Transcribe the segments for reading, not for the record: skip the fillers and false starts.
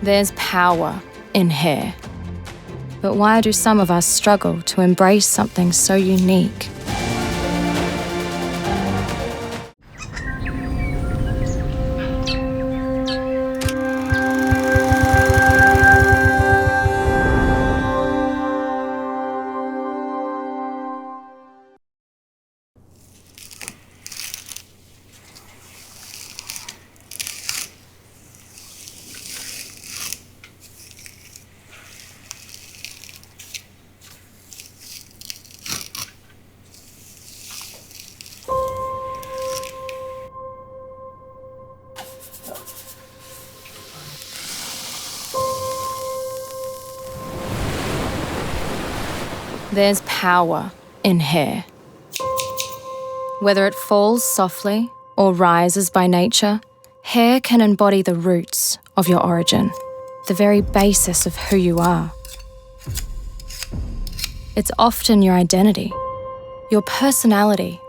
There's power in hair. But why do some of us struggle to embrace something so unique? There's power in hair. Whether it falls softly or rises by nature, hair can embody the roots of your origin, the very basis of who you are. It's often your identity, your personality,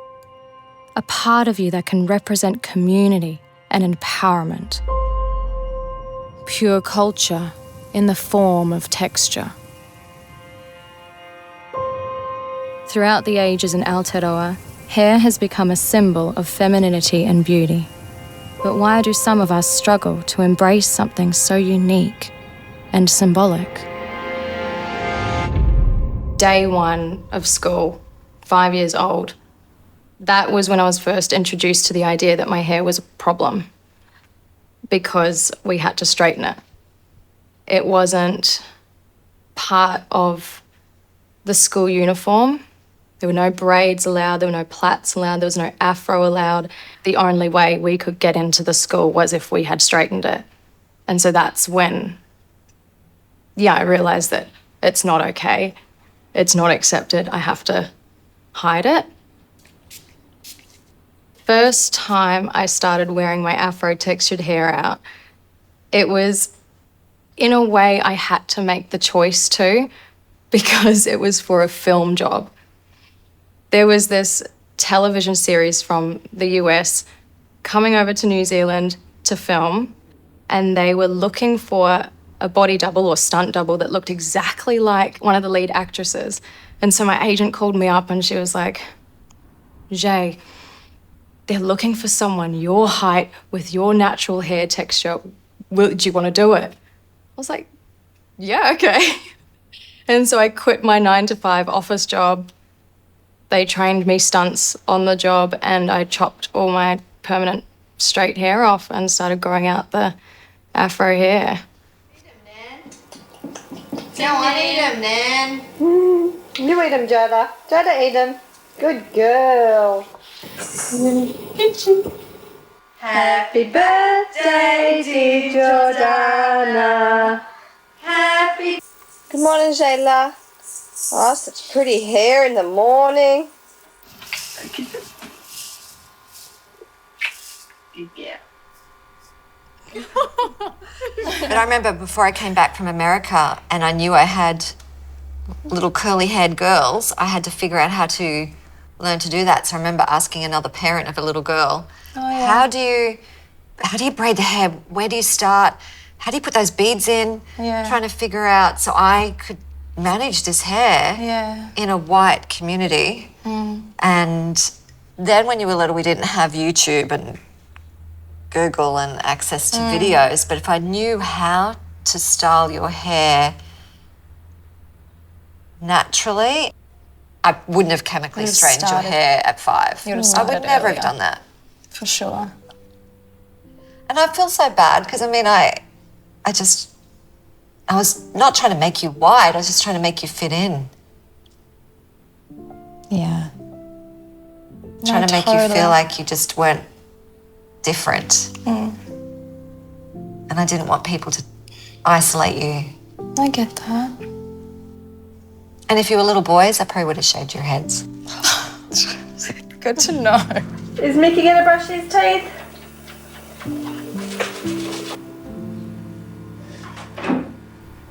a part of you that can represent community and empowerment. Pure culture in the form of texture. Throughout the ages in Aotearoa, hair has become a symbol of femininity and beauty. But why do some of us struggle to embrace something so unique and symbolic? Day one of school, 5 years old, that was when I was first introduced to the idea that my hair was a problem because we had to straighten it. It wasn't part of the school uniform. There were no braids allowed, there were no plaits allowed, there was no afro allowed. The only way we could get into the school was if we had straightened it. And so that's when, I realised that it's not okay. It's not accepted. I have to hide it. First time I started wearing my Afro-textured hair out, it was, in a way, I had to make the choice to because it was for a film job. There was this television series from the US coming over to New Zealand to film, and they were looking for a body double or stunt double that looked exactly like one of the lead actresses. And so my agent called me up and she was like, Jay, they're looking for someone your height with your natural hair texture. Do you want to do it? I was like, yeah, okay. And so I quit my 9-to-5 office job. They trained me stunts on the job and I chopped all my permanent straight hair off and started growing out the afro hair. Eat them, Nan. Go on, eat them, Nan. You eat them, Jada. Jada, eat them. Good girl. Happy birthday, dear Jordana. Happy. Good morning, Jzayla. Oh, such pretty hair in the morning. But I remember before I came back from America and I knew I had little curly-haired girls, I had to figure out how to learn to do that. So I remember asking another parent of a little girl, how do you braid the hair? Where do you start? How do you put those beads in? Trying to figure out so I could manage this hair in a white community. And then when you were little, we didn't have YouTube and Google and access to videos, but if I knew how to style your hair naturally, I wouldn't have chemically straightened your hair at 5. I would never have done that. For sure. And I feel so bad because, I mean, I was not trying to make you white, I was just trying to make you fit in. Yeah. Trying to make you feel like you just weren't different. And I didn't want people to isolate you. I get that. And if you were little boys, I probably would have shaved your heads. Good to know. Is Mickey going to brush his teeth?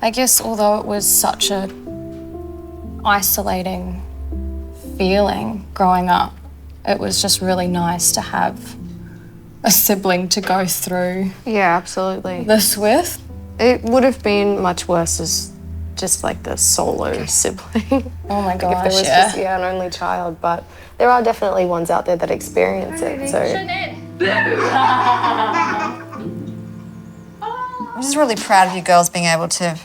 I guess although it was such a isolating feeling growing up, it was just really nice to have a sibling to go through Yeah, absolutely. this with. It would have been much worse as just like the solo sibling. Oh my If there gosh, was yeah. just an only child, but there are definitely ones out there that experience it. So I'm just really proud of you girls being able to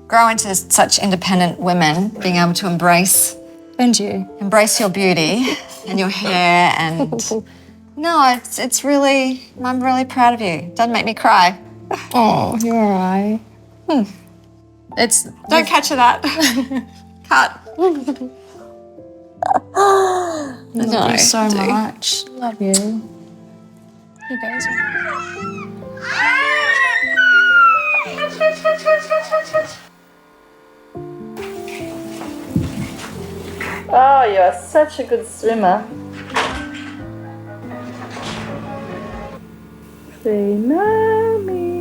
grow into such independent women, being able to embrace your beauty and your hair and no, it's really, I'm really proud of you. Doesn't make me cry. Oh, you're all right. Don't capture that. Cut. Love you so much. Love you. You guys Oh, you are such a good swimmer. Say mommy.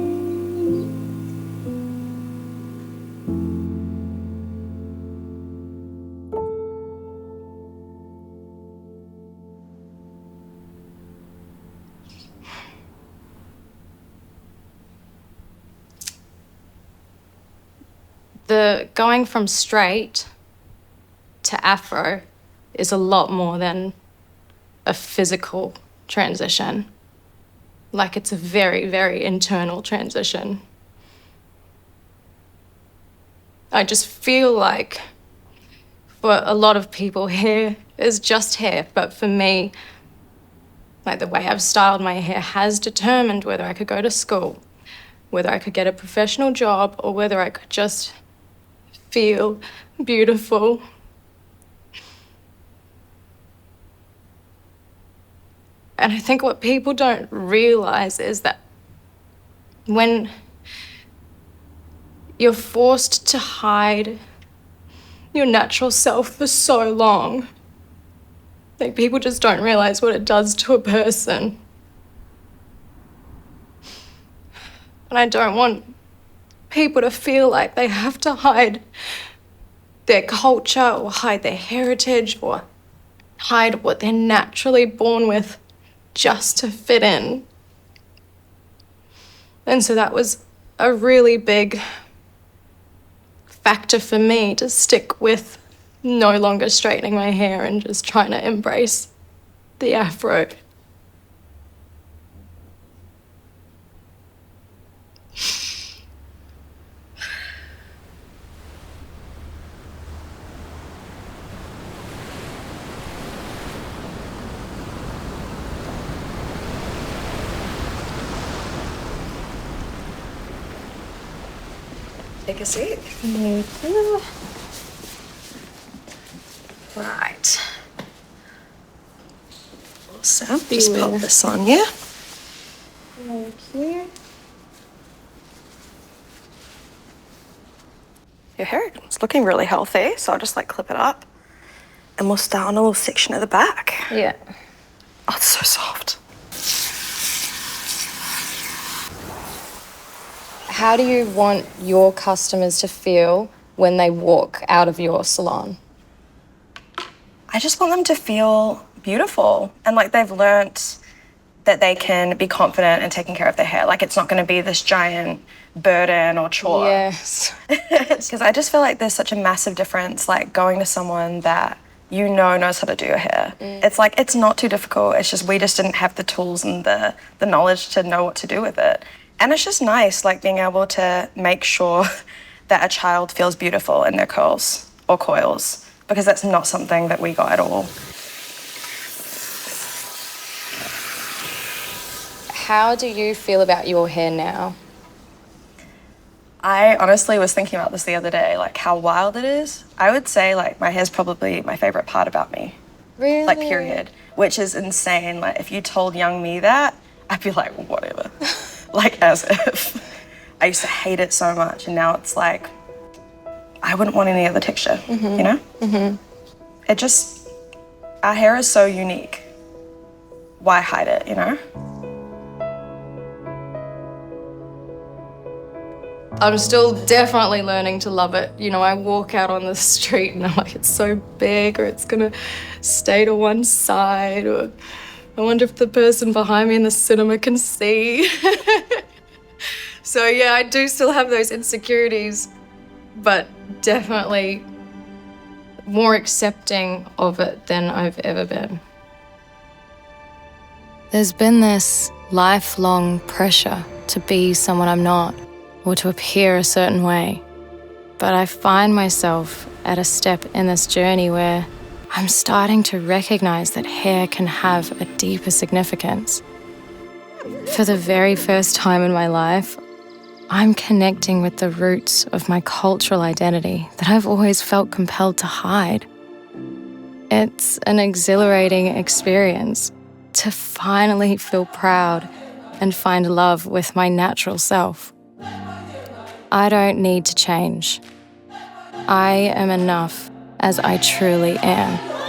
The going from straight to afro is a lot more than a physical transition. Like, it's a very, very internal transition. I just feel like for a lot of people, hair is just hair, but for me, like, the way I've styled my hair has determined whether I could go to school, whether I could get a professional job, or whether I could just feel beautiful. And I think what people don't realize is that when you're forced to hide your natural self for so long, like, people just don't realize what it does to a person. And I don't want people to feel like they have to hide their culture or hide their heritage or hide what they're naturally born with just to fit in. And so that was a really big factor for me to stick with no longer straightening my hair and just trying to embrace the afro. Take a seat. Thank you. Right. Awesome. Just pop this on, yeah? Thank you. your hair is looking really healthy, so I'll just like clip it up. And we'll start on a little section at the back. Yeah. Oh, it's so soft. How do you want your customers to feel when they walk out of your salon? I just want them to feel beautiful and like they've learnt that they can be confident in taking care of their hair. Like it's not going to be this giant burden or chore. Yes. Because I just feel like there's such a massive difference, like going to someone that you know knows how to do your hair. It's like, it's not too difficult. It's just we just didn't have the tools and the knowledge to know what to do with it. And it's just nice, like being able to make sure that a child feels beautiful in their curls or coils, because that's not something that we got at all. How do you feel about your hair now? I honestly was thinking about this the other day, like how wild it is. I would say like my hair's probably my favorite part about me. Really? Like period, which is insane. Like if you told young me that, I'd be like, whatever. Like as if. I used to hate it so much and now it's like, I wouldn't want any other texture, you know? It just, our hair is so unique. Why hide it, you know? I'm still definitely learning to love it. You know, I walk out on the street and I'm like, it's so big, or it's gonna stay to one side, or I wonder if the person behind me in the cinema can see. So yeah, I do still have those insecurities, but definitely more accepting of it than I've ever been. There's been this lifelong pressure to be someone I'm not or to appear a certain way. But I find myself at a step in this journey where I'm starting to recognize that hair can have a deeper significance. For the very first time in my life, I'm connecting with the roots of my cultural identity that I've always felt compelled to hide. It's an exhilarating experience to finally feel proud and find love with my natural self. I don't need to change. I am enough as I truly am.